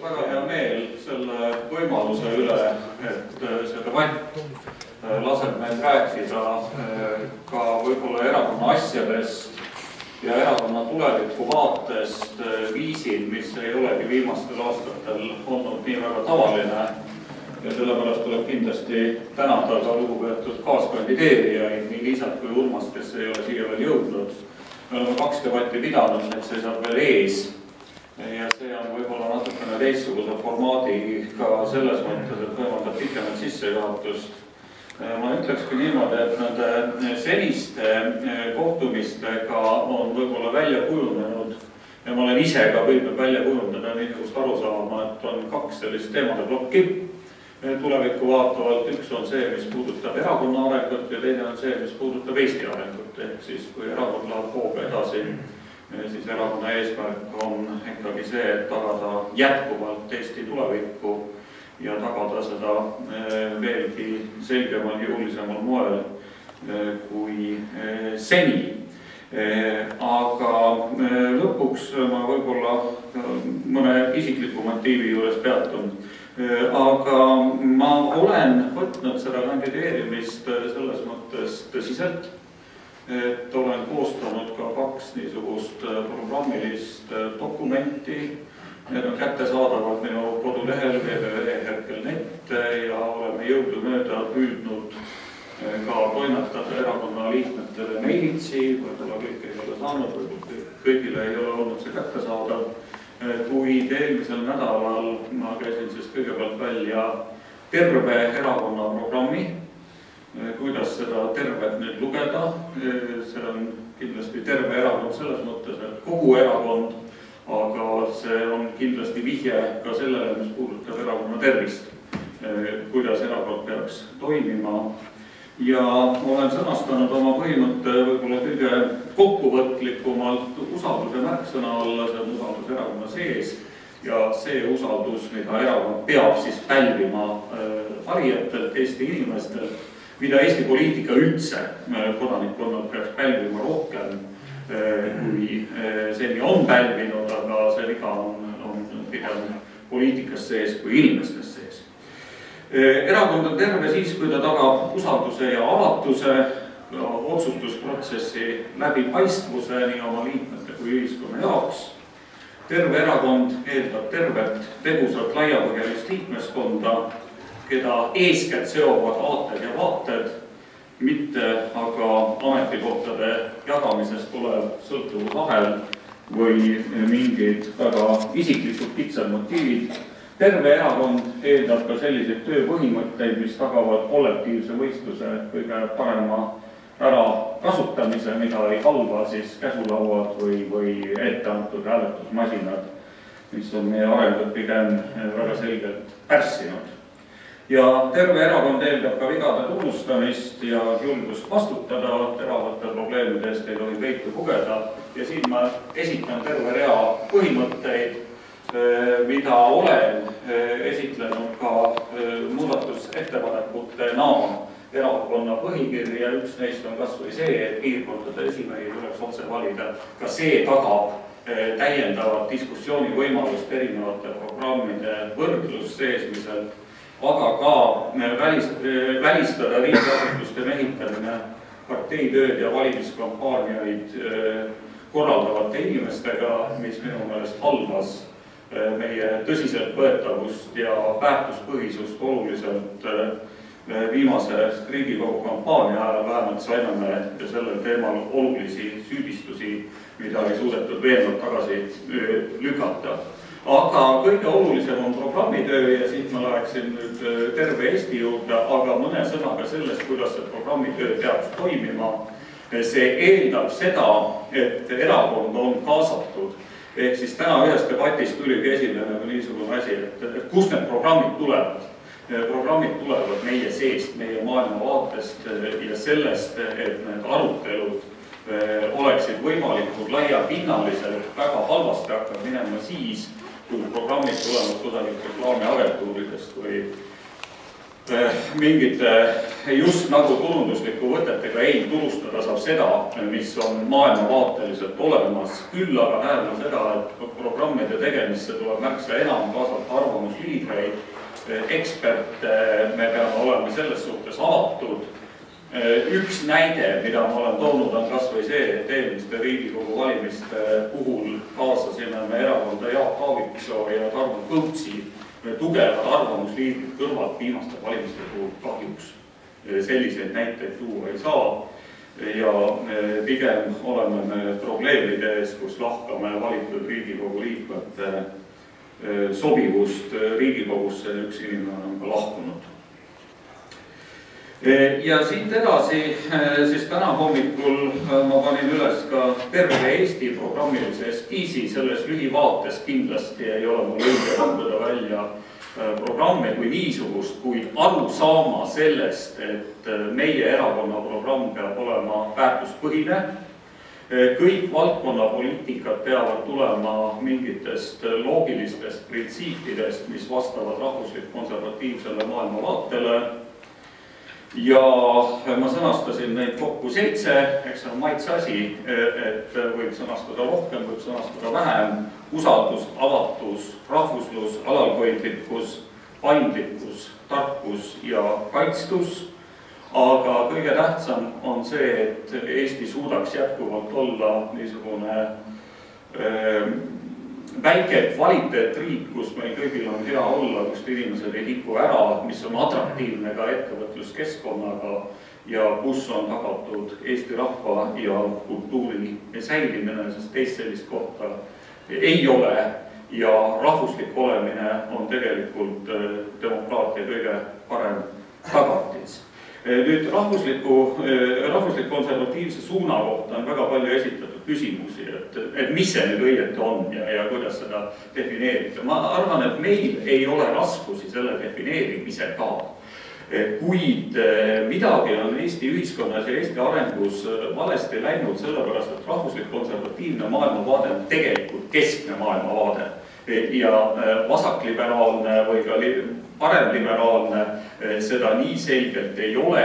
väga hea meel selle võimaluse üle, et see debatt laseb meil rääkida ka võib-olla erakonna asjadest ja erakonna tuleviku vaatest viisil, mis ei olegi viimastel aastatel olnud nii väga tavaline. Ja sellepärast tuleb kindlasti tänada ka lugupeetud kaaskandideerijaid, nii Liisat kui Urmast, kes ei ole siia veel jõudnud. Me oleme 2 debatti pidanud, need seisab veel ees. Ja see on võib-olla natukene teistsuguse formaadi ka selles mõttes, et võimaldab pikemat sissejuhatust. Ma ütlekski niimoodi, et nende seniste kohtumistega on võib-olla välja kujunenud ja ma olen ise ka püüdnud välja kujundada niisugust arusaama, et on 2 sellist teemade plokki tulevikku vaatavalt. Üks on see, mis puudutab erakonna arengut ja teine on see, mis puudutab Eesti arengut. Ehk siis, kui erakond läheb hooga edasi, siis erakonna eesmärk on ikkagi see, et tagada jätkuvalt Eesti tulevikku ja tagada seda veelgi selgemal ja jõulisemal moel kui seni. Aga lõpuks ma võib-olla mõne isikliku motiivi juures peatun. Aga ma olen võtnud seda kandideerimist selles mõttes tõsiselt, et olen koostanud ka 2 niisugust programmilist dokumenti. Need on kättesaadavad minu kodulehel www.herkel.net ja oleme jõudumööda püüdnud ka toimetada erakonna liikmetele meilitsi, võib-olla kõik ei ole saanud, võib-olla kõigile ei ole olnud see kättesaadav. Kuid eelmisel nädalal ma käisin siis kõigepealt välja terve erakonna programmi, kuidas seda tervet nüüd lugeda. See on kindlasti terve erakond selles mõttes, et kogu erakond, aga see on kindlasti vihje ka sellele, mis puudutab erakonna tervist, kuidas erakond peaks toimima. Ja olen sõnastanud oma põhimõtte võib-olla kõige kokkuvõtlikumalt usalduse märksõna alla, see on usaldus erakonna sees ja see usaldus, mida erakond peab siis pälvima valijatelt, Eesti inimestelt, mida Eesti poliitika üldse kodanikkonnalt peaks pälvima rohkem, kui seni on pälvinud, aga see viga on pigem poliitikas sees kui inimestes sees. Erakond on terve siis, kui ta tagab usalduse ja avatuse, otsustusprotsessi läbipaistvuse nii oma liikmete kui ühiskonna jaoks. Terve erakond eeldab tervet, tegusat, laiapõhjalist liikmeskonda, keda eeskätt seovad aated ja vaated, mitte aga ametikohtade jagamisest tulev sõltuvusahel või mingid väga isiklikud kitsad motiivid. Terve erakond eeldab ka selliseid tööpõhimõtteid, mis tagavad kollektiivse võistluse kõige parema ära kasutamise, mida ei halva siis käsulauad või etteantud hääletusmasinad, mis on meie arengut pigem väga selgelt pärssinud. Ja terve erakond eeldab ka vigade tunnustamist ja julgust vastutada, teravate probleemide eest ei tohi peitu pugeda. Ja siin ma esitan terve rea põhimõtteid, mida olen esitlenud ka muudatusettepanekute erakonna põhikirja. Üks neist on kas või see, et piirkondade esimehi tuleks otse valida. Ka see tagab täiendavat diskussiooni võimalust erinevate programmide võrdlus seesmisel, aga ka välistada riigiasutuste mehitamine parteitööd ja valimiskampaaniaid korraldavate inimestega, mis minu meelest halvas meie tõsiseltvõetavust ja väärtuspõhisust oluliselt viimase Riigikogu kampaania ajal. Vähemalt saime me sellel teemal olulisi süüdistusi, mida ei suudetud veenvalt tagasi lükata. Aga kõige olulisem on programmitöö ja siit ma läheksin nüüd terve Eesti juurde, aga mõne sõnaga sellest, kuidas see programmitöö peaks toimima. See eeldab seda, et erakond on kaasatud. Ehk siis täna ühes debatist tuligi esile nagu niisugune asi, et kust need programmid tulevad. Programmid tulevad meie seest, meie maailmavaatest ja sellest, et need arutelud oleksid võimalikud laiapinnalised. Väga halvasti hakkab minema siis, kui programmid tulevad kusagil reklaamiagentuuridest või mingite just nagu turundusliku võtetega ei turustada saab seda, mis on maailmavaateliselt olemas. Küll aga näeme seda, et programmide tegemisse tuleb märksa enam kaasata arvamusliidreid, eksperte, me peame olema selles suhtes avatud. Üks näide, mida ma olen toonud, on kas või see, et eelmiste Riigikogu valimiste puhul kaasasime me erakonda Jaak Aaviksoo ja Tarmo Kõutsi tugevad arvamusliidrid kõrvalt viimaste valimiste puhul kahjuks. Selliseid näiteid tuua ei saa ja pigem oleme me probleemide ees, kus lahkame valitud Riigikogu liikmete sobivust Riigikogusse ja üks inimene on ka lahkunud. Ja siit edasi, siis täna hommikul ma panin üles ka terve Eesti programmilise eskiisi, selles lühivaates kindlasti ei ole mul õige kandada välja programmi kui niisugust, kuid aru saama sellest, et meie erakonna programm peab olema väärtuspõhine. Kõik valdkonna poliitikad peavad tulema mingitest loogilistest printsiipidest, mis vastavad rahvuslik-konservatiivsele maailmavaatele. Ja ma sõnastasin neid kokku 7, eks on maitse asi, et võib sõnastada rohkem, võib sõnastada vähem. Usaldus, avatus, rahvuslus, alalhoidlikkus, paindlikkus, tarkus ja kaitstus. Aga kõige tähtsam on see, et Eesti suudaks jätkuvalt olla niisugune väike kvaliteetriik, kus meil kõigil on hea olla, kust inimesed ei tiku ära, mis on atraktiivne ka ettevõtluskeskkonnaga ja kus on tagatud Eesti rahva ja kultuuri säilimine, sest teist sellist kohta ei ole ja rahvuslik olemine on tegelikult demokraatia kõige parem tagatis. Nüüd rahvuslik konservatiivse suuna kohta on väga palju esitatud küsimusi, et mis see nüüd õieti on ja kuidas seda defineerida. Ma arvan, et meil ei ole raskusi selle defineerimisega, kuid midagi on Eesti ühiskonnas ja Eesti arengus valesti läinud sellepärast, et rahvuslik konservatiivne maailmavaade on tegelikult keskne maailmavaade ja vasakliberaalne või ka paremliberaalne seda nii selgelt ei ole.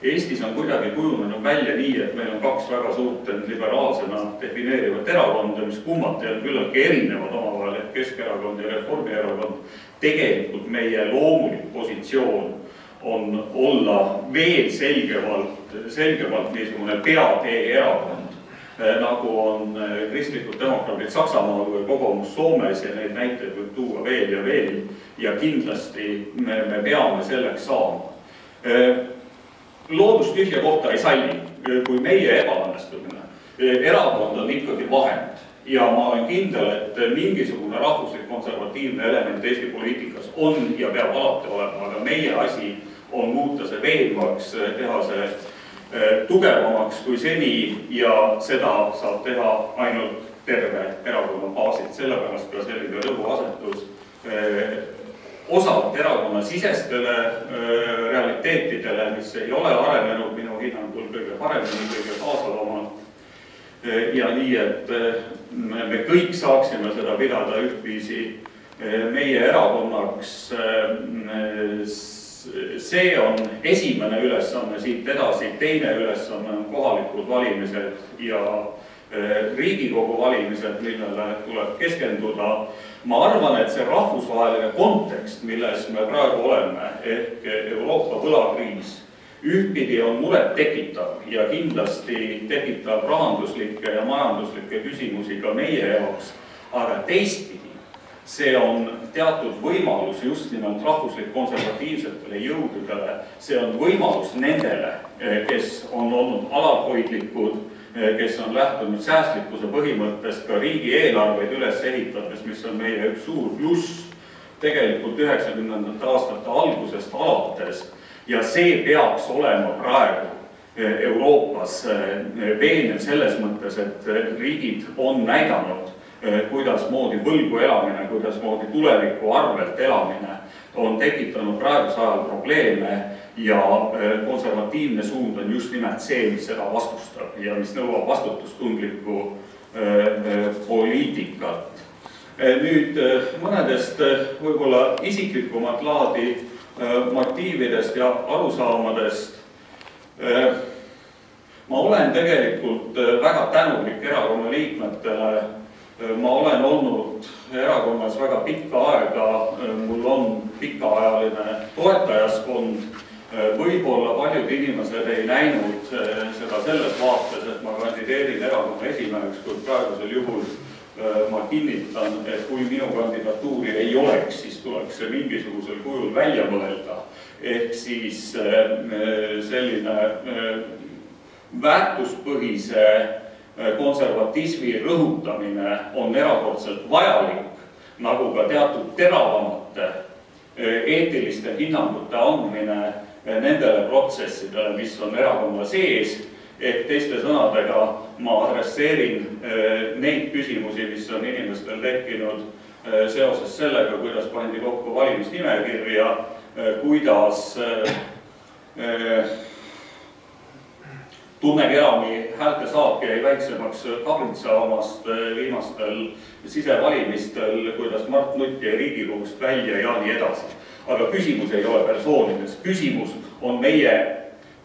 Eestis on kuidagi kujunenud välja nii, et meil on kaks väga suurt liberaalsena defineerivat erakonda, mis kummati on küllalt erinevad omavahel, et Keskerakond ja Reformierakond. Tegelikult meie loomulik positsioon on olla veel selgemalt niisugune peatee erakond, nagu on kristlikud demokraadid Saksamaal või kogumus Soomes ja neid näiteid võib tuua veel ja kindlasti me peame selleks saama. Loodus tühja kohta ei salli, kui meie ebaõnnestumine. Erakond on ikkagi vahend ja ma olen kindel, et mingisugune rahvuslik konservatiivne element Eesti poliitikas on ja peab alati olema, aga meie asi on muuta see veenvaks, teha see tugevamaks kui seni ja seda saab teha ainult terve erakonna baasid. Sellepärast ka selline rõhuasetus osalt erakonna sisestele realiteetidele, mis ei ole arenenud minu hinnangul kõige paremini, kõige kaasavamalt ja nii, et me kõik saaksime seda pidada ühtviisi meie erakonnaks. See on esimene ülesanne siit edasi, teine ülesanne on kohalikud valimised ja Riigikogu valimised, millele tuleb keskenduda. Ma arvan, et see rahvusvaheline kontekst, milles me praegu oleme, ehk Euroopa võlakriis, ühtpidi on muret tekitav ja kindlasti tekitab rahanduslikke ja majanduslikke küsimusi ka meie jaoks, aga teistpidi see on teatud võimalus just nimelt rahvuslik-konservatiivsetele jõududele, see on võimalus nendele, kes on olnud alalhoidlikud, kes on lähtunud säästlikkuse põhimõttest ka riigieelarveid üles ehitades, mis on meie üks suur pluss tegelikult 90. aastate algusest alates ja see peaks olema praegu Euroopas veenev selles mõttes, et riigid on näidanud, kuidasmoodi võlgu elamine, kuidasmoodi tuleviku arvelt elamine on tekitanud praeguse ajal probleeme ja konservatiivne suund on just nimelt see, mis seda vastustab ja mis nõuab vastutustundlikku poliitikat. Nüüd mõnedest võib-olla isiklikumat laadi motiividest ja arusaamadest. Ma olen tegelikult väga tänulik erakonna liikmetele. Ma olen olnud erakonnas väga pikka aega, mul on pikaajaline toetajaskond. Võib-olla paljud inimesed ei näinud seda selles vaates, et ma kandideerin erakonna esimeheks, kuid praegusel juhul ma kinnitan, et kui minu kandidatuuri ei oleks, siis tuleks see mingisugusel kujul välja mõelda. Ehk siis selline väärtuspõhise konservatismi rõhutamine on erakordselt vajalik, nagu ka teatud teravamate eetiliste hinnangute andmine nendele protsessidele, mis on erakonna sees. Ehk teiste sõnadega ma adresseerin neid küsimusi, mis on inimestel tekkinud seoses sellega, kuidas pandi kokku valimisnimekirja, kuidas Tunne Kerami häälte saak jäi väiksemaks Kabritsa omast viimastel sisevalimistel, kuidas Mart Nutt jäi Riigikogust välja ja nii edasi. Aga küsimus ei ole persoonides, küsimus on meie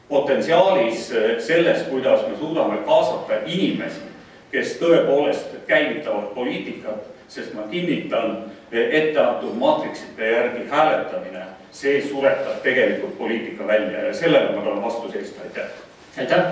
potentsiaalis selles, kuidas me suudame kaasata inimesi, kes tõepoolest käivitavad poliitikat, sest ma kinnitan, etteantud maatriksite järgi hääletamine, see suretab tegelikult poliitika välja ja sellele ma tahan vastu seista. Aitäh! Aitäh!